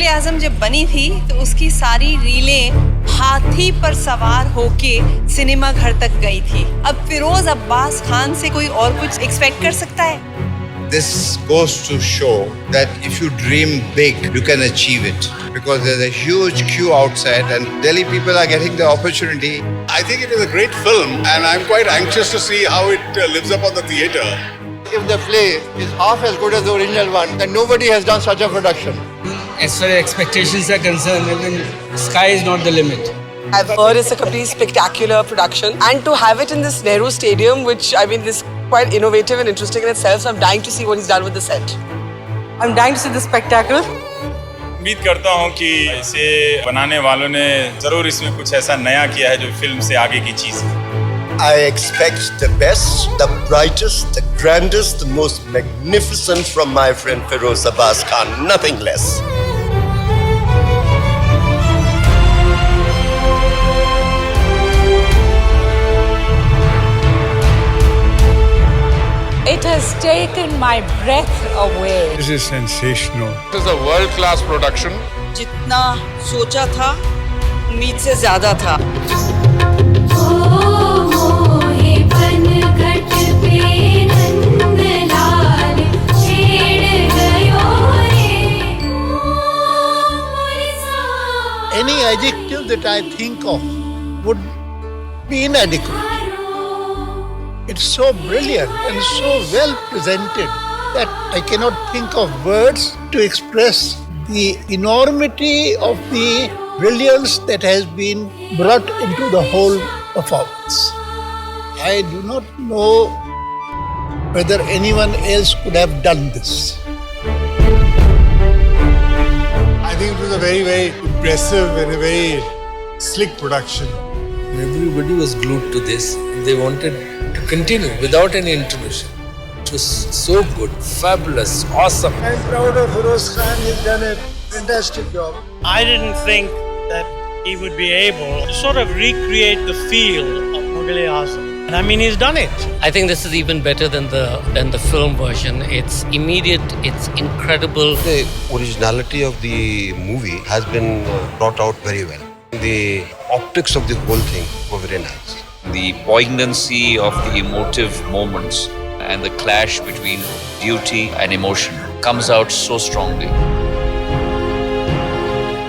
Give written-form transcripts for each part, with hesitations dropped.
मुगले आजम जब बनी थी तो उसकी सारी रीलें हाथी पर सवार होके सिनेमा घर तक गई थी। अब फिरोज अब्बास खान से कोई और कुछ एक्सपेक्ट कर सकता है? This goes to show that if you dream big, you can achieve it. Because there's a huge queue outside and Delhi people are getting the opportunity. I think it is a great film and I'm quite anxious to see how it lives up on the theatre. If the play is half as good as the original one, then nobody has done such a production. As far as expectations are concerned, I mean, sky is not the limit. I've heard it's a completely spectacular production, and to have it in this Nehru Stadium, which I mean, is quite innovative and interesting in itself. So I'm dying to see what he's done with the set. I'm dying to see the spectacle. उम्मीद करता हूँ कि इसे बनाने वालों ने जरूर इसमें कुछ ऐसा नया किया है जो फिल्म से आगे की चीज है। I expect the best, the brightest, the grandest, the most magnificent from my friend Feroz Abbas Khan, nothing less. It has taken my breath away. This is sensational. It is a world-class production. जितना सोचा था उम्मीद से ज्यादा था। Any adjective that I think of would be inadequate. It's so brilliant and so well presented that I cannot think of words to express the enormity of the brilliance that has been brought into the whole performance. I do not know whether anyone else could have done this. I think it was a very, very impressive and a very slick production. Everybody was glued to this. They wanted to continue without any intermission. It was so good, fabulous, awesome. I'm proud of Feroz Khan. He's done a fantastic job. I didn't think that he would be able to sort of recreate the feel of Mughal-e-Azam. And I mean, he's done it. I think this is even better than the film version. It's immediate, it's incredible. The originality of the movie has been brought out very well. The optics of the whole thing were very nice. The poignancy of the emotive moments and the clash between duty and emotion comes out so strongly.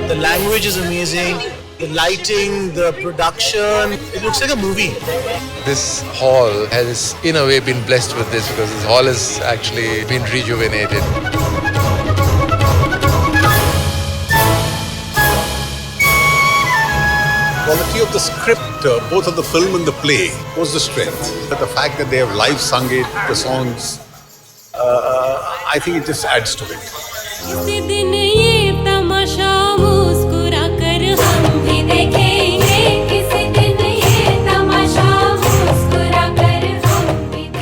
The language is amazing. The lighting, the production, it looks like a movie. This hall has, in a way, been blessed with this because this hall has actually been rejuvenated. Quality of the script, both of the film and the play, was the strength. But the fact that they have live sung it, the songs, I think it just adds to it.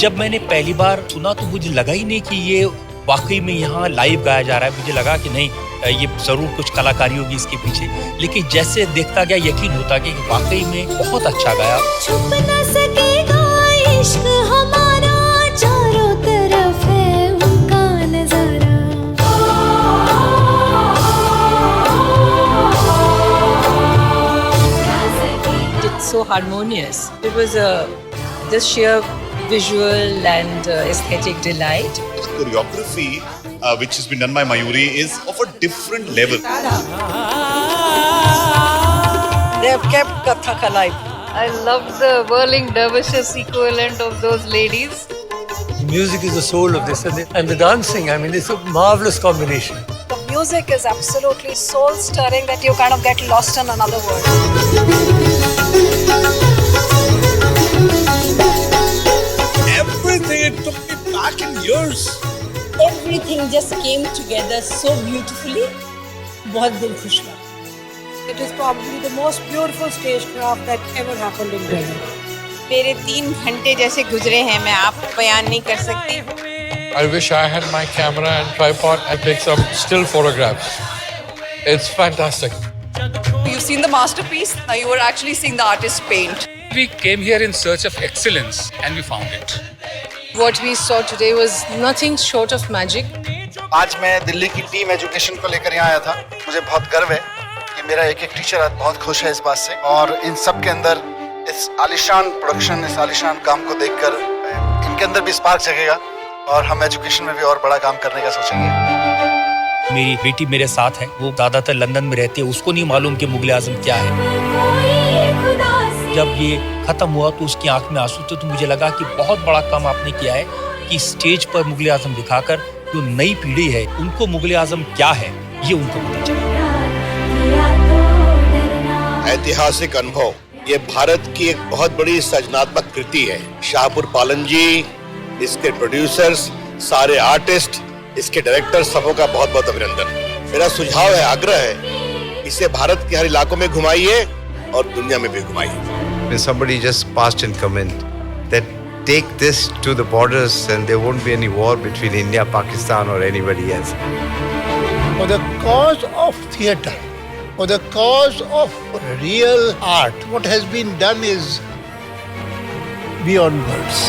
जब मैंने पहली बार सुना तो मुझे लगा ही नहीं कि ये वाकई में यहाँ लाइव गाया जा रहा है। मुझे लगा कि नहीं, ये जरूर कुछ कलाकारी होगी इसके पीछे। लेकिन जैसे देखता गया यकीन होता गया कि वाकई में बहुत अच्छा गाया। छुप न सकेगा इश्क हमारा, चारों तरफ है उनका नजारा। It's so harmonious. It was just sheer visual and aesthetic delight. Choreography, which has been done by Mayuri, is of a different level. They have kept Kathak alive. I love the whirling dervishes equivalent of those ladies. The music is the soul of this, and the dancing, I mean, it's a marvelous combination. The music is absolutely soul-stirring that you kind of get lost in another world. Everything, it took me back in years. Everything just came together so beautifully. बहुत दिल खुश हुआ. It is probably the most beautiful stagecraft that ever happened in Delhi. मेरे 3 घंटे जैसे गुजरे हैं, मैं आप बयान नहीं कर सकती। I wish I had my camera and tripod and take some still photographs. It's fantastic. You've seen the masterpiece. Now you are actually seeing the artist paint. We came here in search of excellence and we found it. What we saw today was nothing short of magic. आज मैं दिल्ली की team education को लेकर यहाँ आया था। मुझे बहुत गर्व है कि मेरा एक एक टीचर बहुत खुश है इस बात से, और इन सब के अंदर इस आलिशान प्रोडक्शन, इस आलिशान काम को देखकर इनके अंदर भी स्पार्क जगेगा और हम एजुकेशन में भी और बड़ा काम करने का सोचेंगे। मेरी बेटी मेरे साथ है, वो ज्यादातर लंदन में रहती है, उसको नहीं मालूम कि मुगल आजम क्या है। जब ये खत्म हुआ तो उसकी आंख में आंसू थे, तो मुझे लगा कि बहुत बड़ा काम आपने किया है कि स्टेज पर मुगल आजम दिखाकर जो नई पीढ़ी है उनको मुगल आजम क्या है ये उनको पता चला। ऐतिहासिक अनुभव, ये भारत की एक बहुत बड़ी सृजनात्मक कृति है। शाहपुर पालन जी, इसके प्रोड्यूसर्स, सारे आर्टिस्ट, इसके डायरेक्टर, सबों का बहुत बहुत अभिनंदन। मेरा सुझाव है, आग्रह है, इसे भारत के हर इलाकों में घुमाइए और दुनिया में भी घुमाइए। Somebody just passed in comment that take this to the borders and there won't be any war between India, Pakistan or anybody else. For the cause of theatre, for the cause of real art, what has been done is beyond words.